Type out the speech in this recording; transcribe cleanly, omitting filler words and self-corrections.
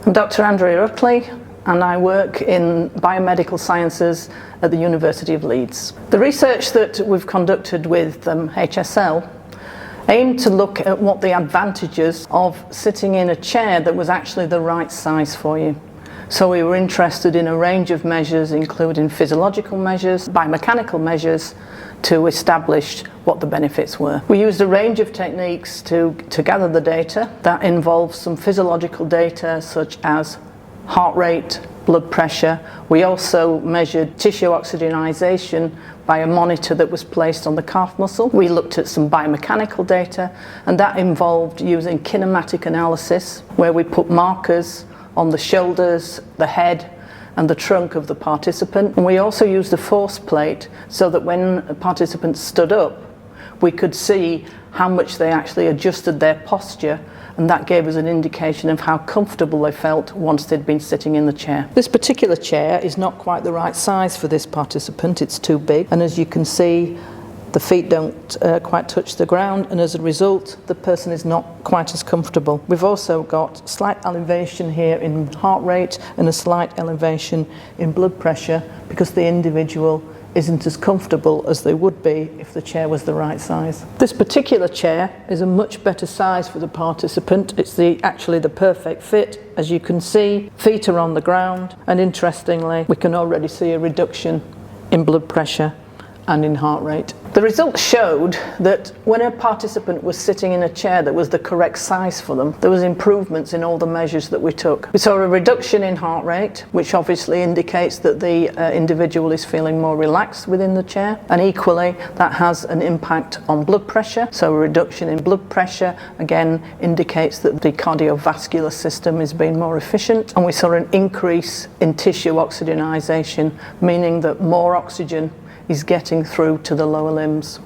I'm Dr. Andrea Utley and I work in biomedical sciences at the University of Leeds. The research that we've conducted with HSL aimed to look at what the advantages of sitting in a chair that was actually the right size for you. So we were interested in a range of measures, including physiological measures, biomechanical measures, to establish what the benefits were. We used a range of techniques to gather the data. That involves some physiological data such as heart rate, blood pressure. We also measured tissue oxygenation by a monitor that was placed on the calf muscle. We looked at some biomechanical data, and that involved using kinematic analysis, where we put markers on the shoulders, the head, and the trunk of the participant. And we also used a force plate so that when a participant stood up, we could see how much they actually adjusted their posture, and that gave us an indication of how comfortable they felt once they'd been sitting in the chair. This particular chair is not quite the right size for this participant, it's too big, and as you can see, the feet don't quite touch the ground, and as a result the person is not quite as comfortable. We've also got slight elevation here in heart rate and a slight elevation in blood pressure because the individual isn't as comfortable as they would be if the chair was the right size. This particular chair is a much better size for the participant. It's actually the perfect fit. As you can see, feet are on the ground, and interestingly we can already see a reduction in blood pressure and in heart rate. The results showed that when a participant was sitting in a chair that was the correct size for them, there was improvements in all the measures that we took. We saw a reduction in heart rate, which obviously indicates that the individual is feeling more relaxed within the chair, and equally that has an impact on blood pressure. So a reduction in blood pressure again indicates that the cardiovascular system is being more efficient, and we saw an increase in tissue oxygenation, meaning that more oxygen is getting through to the lower limbs.